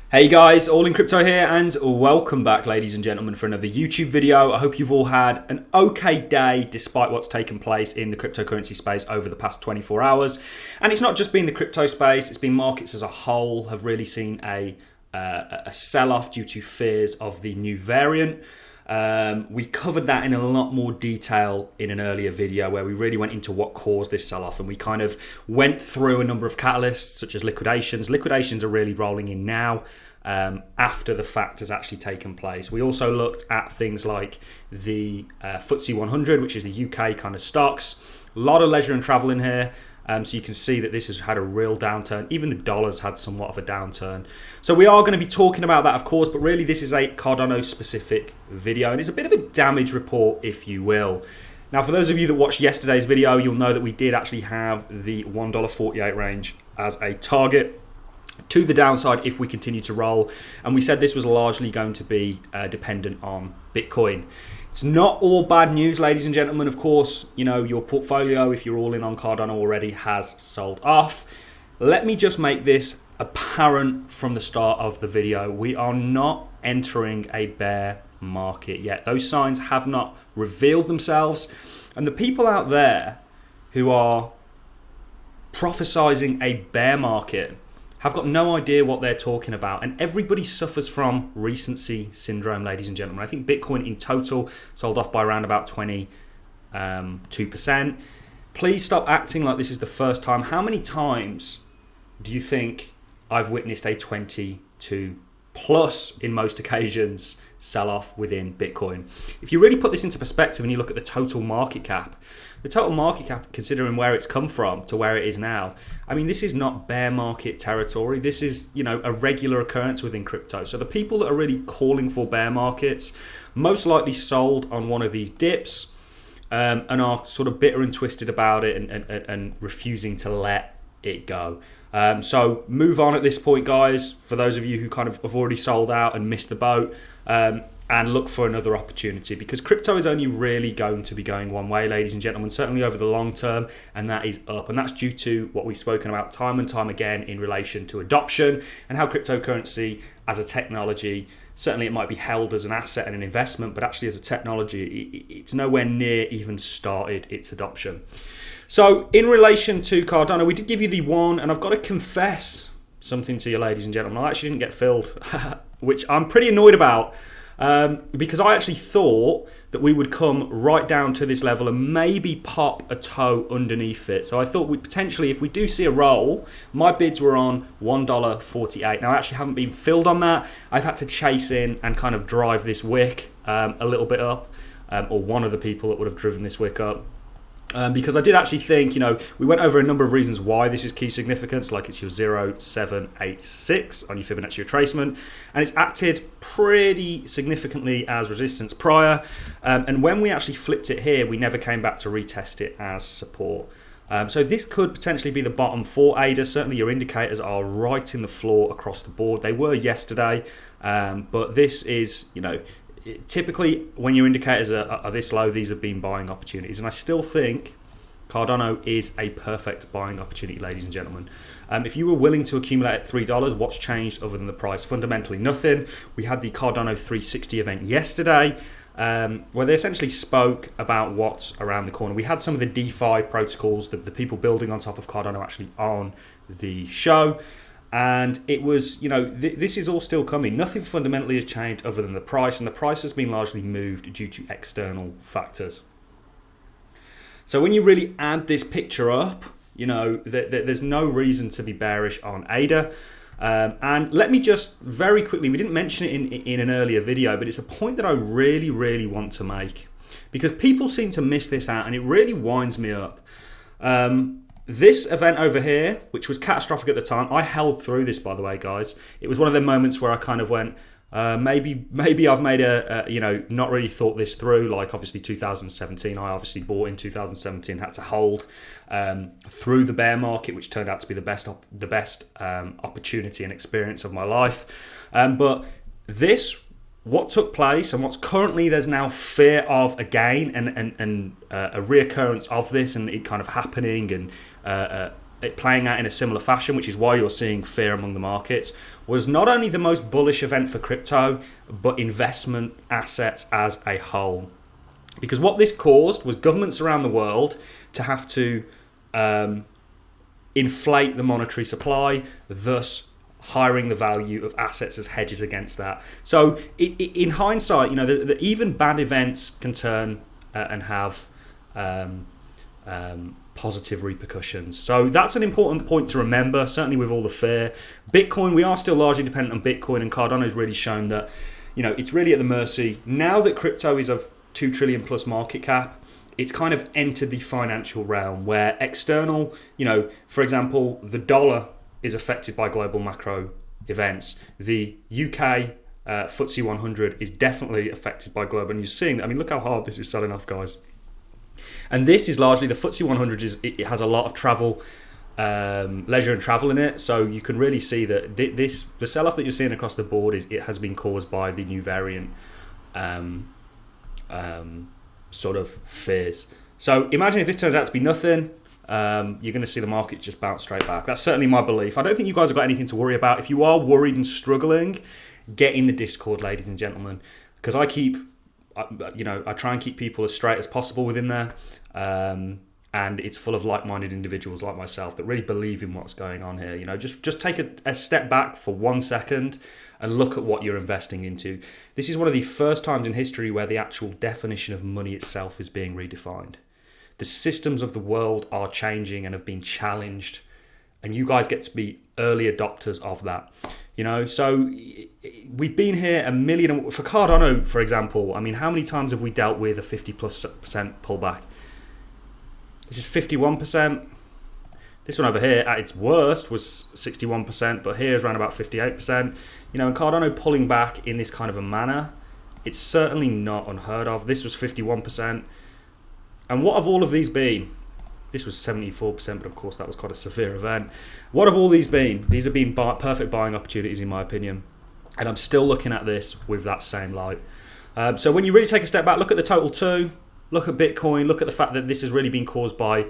Hey guys, All in Crypto here, and welcome back, ladies and gentlemen, for another YouTube video. I hope you've all had an okay day despite what's taken place in the cryptocurrency space over the past 24 hours. And it's not just been the crypto space, it's been markets as a whole have really seen a sell-off due to fears of the new variant. We covered that in a lot more detail in an earlier video where we really went into what caused this sell-off, and we kind of went through a number of catalysts such as liquidations. Liquidations are really rolling in now after the fact has actually taken place. We also looked at things like the FTSE 100, which is the UK kind of stocks. A lot of leisure and travel in here. So you can see that this has had a real downturn. Even the dollar's had somewhat of a downturn. So we are going to be talking about that, of course, but really this is a Cardano specific video, and it's a bit of a damage report, if you will. Now, for those of you that watched yesterday's video, you'll know that we did actually have the $1.48 range as a target to the downside if we continue to roll. And we said this was largely going to be dependent on Bitcoin. It's not all bad news, ladies and gentlemen. Of course, you know, your portfolio, if you're all in on Cardano already, has sold off. Let me just make this apparent from the start of the video. We are not entering a bear market yet. Those signs have not revealed themselves. And the people out there who are prophesizing a bear market have got no idea what they're talking about, and everybody suffers from recency syndrome, ladies and gentlemen. I think Bitcoin in total sold off by around about 22%. Please stop acting like this is the first time. How many times do you think I've witnessed a 22 plus, in most occasions, sell off within Bitcoin? If you really put this into perspective and you look at the total market cap, considering where it's come from to where it is now, I mean, this is not bear market territory. This is, you know, a regular occurrence within crypto. So the people that are really calling for bear markets most likely sold on one of these dips and are sort of bitter and twisted about it and refusing to let it go. So move on at this point, guys, for those of you who kind of have already sold out and missed the boat, and look for another opportunity, because crypto is only really going to be going one way, ladies and gentlemen, certainly over the long term, and that is up. And that's due to what we've spoken about time and time again in relation to adoption and how cryptocurrency as a technology, certainly it might be held as an asset and an investment, but actually as a technology, it's nowhere near even started its adoption. So in relation to Cardano, we did give you the one, and I've got to confess something to you, ladies and gentlemen. I actually didn't get filled, which I'm pretty annoyed about, because I actually thought that we would come right down to this level and maybe pop a toe underneath it. So I thought we potentially, if we do see a roll, my bids were on $1.48. Now I actually haven't been filled on that. I've had to chase in and kind of drive this wick a little bit up, or one of the people that would have driven this wick up. Because I did actually think, you know, we went over a number of reasons why this is key significance, like it's your 0.786 on your Fibonacci retracement, and it's acted pretty significantly as resistance prior, and when we actually flipped it here, we never came back to retest it as support. So this could potentially be the bottom for ADA. Certainly your indicators are right in the floor across the board. They were yesterday, but this is, you know, typically when your indicators are this low, these have been buying opportunities, and I still think Cardano is a perfect buying opportunity, ladies and gentlemen. If you were willing to accumulate at $3, what's changed other than the price? Fundamentally nothing. We had the Cardano 360 event yesterday, where they essentially spoke about what's around the corner. We had some of the DeFi protocols, the people building on top of Cardano, actually on the show. And it was, you know, this is all still coming. Nothing fundamentally has changed other than the price, and the price has been largely moved due to external factors. So when you really add this picture up, you know, there's no reason to be bearish on ADA. And let me just very quickly, we didn't mention it in an earlier video, but it's a point that I really, really want to make, because people seem to miss this out, and it really winds me up. This event over here, which was catastrophic at the time, I held through this, by the way, guys. It was one of the moments where I kind of went, maybe I've made you know, not really thought this through. Like obviously 2017, I obviously bought in 2017, had to hold through the bear market, which turned out to be the best opportunity and experience of my life. But this, what took place and what's currently, there's now fear of again and a reoccurrence of this, and it kind of happening, and it playing out in a similar fashion, which is why you're seeing fear among the markets, was not only the most bullish event for crypto, but investment assets as a whole. Because what this caused was governments around the world to have to inflate the monetary supply, thus hiring the value of assets as hedges against that. So in hindsight, even bad events can turn and have positive repercussions. So that's an important point to remember, certainly with all the fear. Bitcoin, we are still largely dependent on Bitcoin, and Cardano has really shown that, it's really at the mercy. Now that crypto is of 2 trillion plus market cap, it's kind of entered the financial realm where external, for example, the dollar is affected by global macro events. The UK FTSE 100 is definitely affected by global, and you're seeing that. Look how hard this is selling off, guys. And this is largely, the FTSE 100 it has a lot of travel, leisure and travel in it. So you can really see that the sell-off that you're seeing across the board it has been caused by the new variant sort of fears. So imagine if this turns out to be nothing, you're going to see the market just bounce straight back. That's certainly my belief. I don't think you guys have got anything to worry about. If you are worried and struggling, get in the Discord, ladies and gentlemen, because I try and keep people as straight as possible within there, and it's full of like-minded individuals like myself that really believe in what's going on here. Just take a step back for 1 second and look at what you're investing into. This is one of the first times in history where the actual definition of money itself is being redefined. The systems of the world are changing and have been challenged, and you guys get to be early adopters of that. So we've been here a million. For Cardano, for example, how many times have we dealt with a 50+% pullback? This is 51%. This one over here, at its worst, was 61%, but here is around about 58%. And Cardano pulling back in this kind of a manner, it's certainly not unheard of. This was 51%. And what have all of these been? This was 74%, but of course that was quite a severe event. What have all these been? These have been perfect buying opportunities, in my opinion. And I'm still looking at this with that same light. So when you really take a step back, look at the total two, look at Bitcoin, look at the fact that this has really been caused by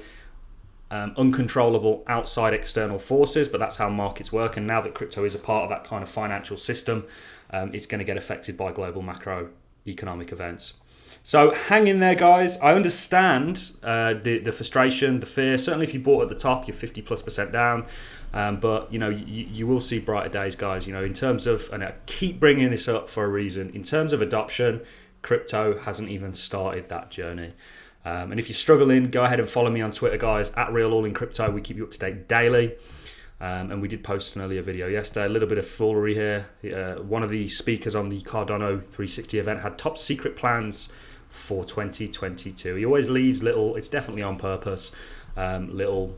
uncontrollable outside external forces, but that's how markets work. And now that crypto is a part of that kind of financial system, it's going to get affected by global macroeconomic events. So hang in there, guys. I understand the frustration, the fear. Certainly if you bought at the top, you're 50+% down. But you will see brighter days, guys. In terms of, and I keep bringing this up for a reason, in terms of adoption, crypto hasn't even started that journey. And if you're struggling, go ahead and follow me on Twitter, guys, @RealAllinCrypto. We keep you up to date daily. And we did post an earlier video yesterday. A little bit of foolery here. One of the speakers on the Cardano 360 event had top secret plans for 2022. He always leaves little, it's definitely on purpose, little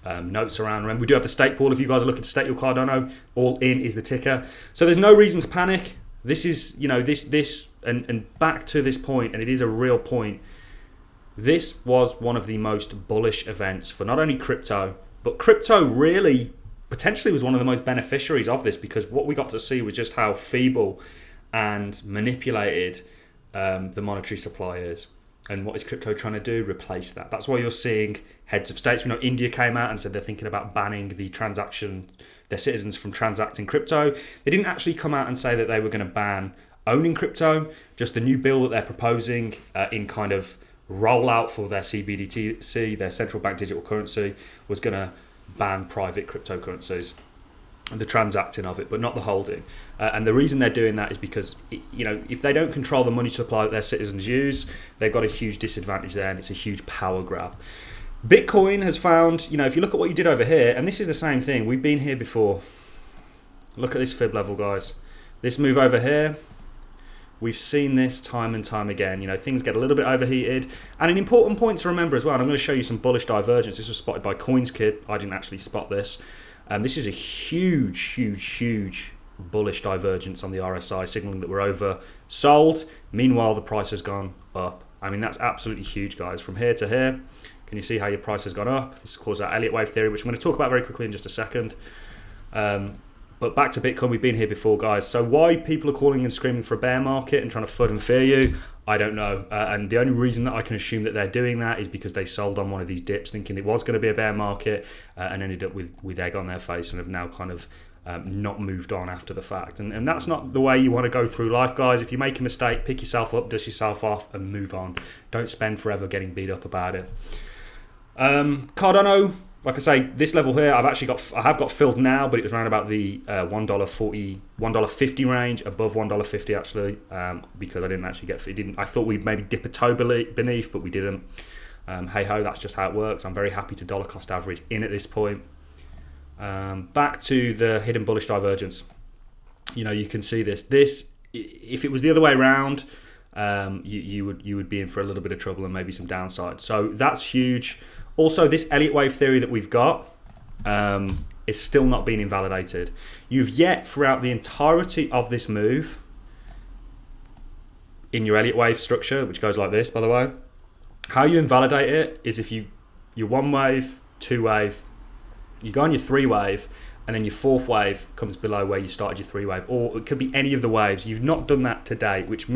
notes around. Remember, we do have the stake pool. If you guys are looking to stake your Cardano, ALLIN is the ticker. So there's no reason to panic. This is, and back to this point, and it is a real point. This was one of the most bullish events for not only crypto, but crypto really potentially was one of the most beneficiaries of this, because what we got to see was just how feeble and manipulated the monetary supply is. And what is crypto trying to do? Replace that. That's why you're seeing heads of states. We know India came out and said they're thinking about banning their citizens from transacting crypto. They didn't actually come out and say that they were going to ban owning crypto. Just the new bill that they're proposing in kind of rollout for their CBDC, their central bank digital currency, was going to ban private cryptocurrencies, the transacting of it, but not the holding. And the reason they're doing that is because, if they don't control the money supply that their citizens use, they've got a huge disadvantage there, and it's a huge power grab. Bitcoin has found, if you look at what you did over here, and this is the same thing, we've been here before. Look at this fib level, guys. This move over here, we've seen this time and time again. Things get a little bit overheated. And an important point to remember as well, and I'm going to show you some bullish divergence. This was spotted by CoinsKid. I didn't actually spot this. This is a huge bullish divergence on the RSI, signaling that we're oversold. Meanwhile, the price has gone up. That's absolutely huge, guys. From here to here, can you see how your price has gone up? This calls out ELLIOT wave theory, which I'm going to talk about very quickly in just a second. But back to Bitcoin, we've been here before, guys. So why people are calling and screaming for a bear market and trying to FUD and fear you, I don't know. And the only reason that I can assume that they're doing that is because they sold on one of these dips thinking it was going to be a bear market and ended up with egg on their face and have now kind of not moved on after the fact. And that's not the way you want to go through life, guys. If you make a mistake, pick yourself up, dust yourself off and move on. Don't spend forever getting beat up about it. Cardano, like I say, this level here, I have got filled now, but it was around about the $1.40, $1.50 range, above $1.50 actually, because I didn't actually I thought we'd maybe dip a toe beneath, but we didn't. Hey ho, that's just how it works. I'm very happy to dollar cost average in at this point. Back to the hidden bullish divergence. You can see this. If it was the other way around, you would be in for a little bit of trouble and maybe some downside. So that's huge. Also, this Elliott wave theory that we've got is still not being invalidated. You've yet, throughout the entirety of this move, in your Elliott wave structure, which goes like this, by the way, how you invalidate it is if you're one wave, two wave, you go on your three wave, and then your fourth wave comes below where you started your three wave, or it could be any of the waves. You've not done that today, which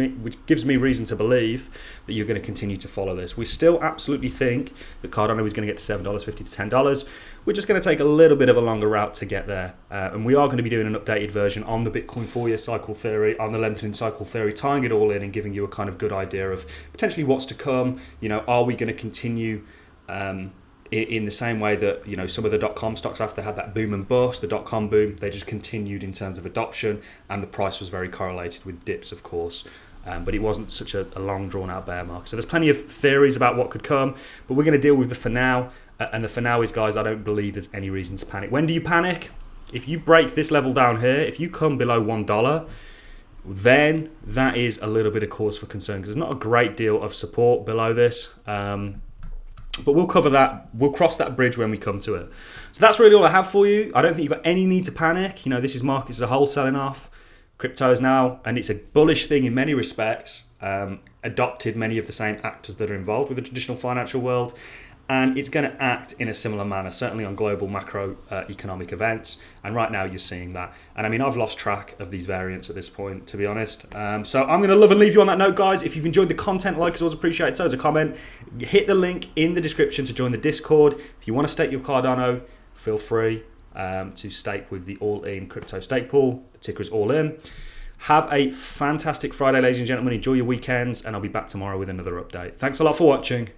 gives me reason to believe that you're going to continue to follow this. We still absolutely think that Cardano is going to get to $7.50 to $10. We're just going to take a little bit of a longer route to get there, and we are going to be doing an updated version on the Bitcoin 4-year cycle theory, on the lengthening cycle theory, tying it all in and giving you a kind of good idea of potentially what's to come. Are we going to continue in the same way that some of the .com stocks, after they had that boom and bust, the .com boom, they just continued in terms of adoption, and the price was very correlated with dips, of course, but it wasn't such a long drawn out bear market. So there's plenty of theories about what could come, but we're going to deal with the for now, and the for now is, guys, I don't believe there's any reason to panic. When do you panic? If you break this level down here, if you come below $1, then that is a little bit of cause for concern, because there's not a great deal of support below this. But we'll cover that. We'll cross that bridge when we come to it. So that's really all I have for you. I don't think you've got any need to panic. This is markets as a whole selling off. Crypto is now, and it's a bullish thing in many respects, adopted many of the same actors that are involved with the traditional financial world. And it's going to act in a similar manner, certainly on global macro economic events. And right now you're seeing that. And I mean, I've lost track of these variants at this point, to be honest. So I'm going to love and leave you on that note, guys. If you've enjoyed the content, like us, always appreciate it. So as a comment, hit the link in the description to join the Discord. If you want to stake your Cardano, feel free to stake with the ALLIN crypto stake pool. The ticker is ALLIN. Have a fantastic Friday, ladies and gentlemen. Enjoy your weekends, and I'll be back tomorrow with another update. Thanks a lot for watching.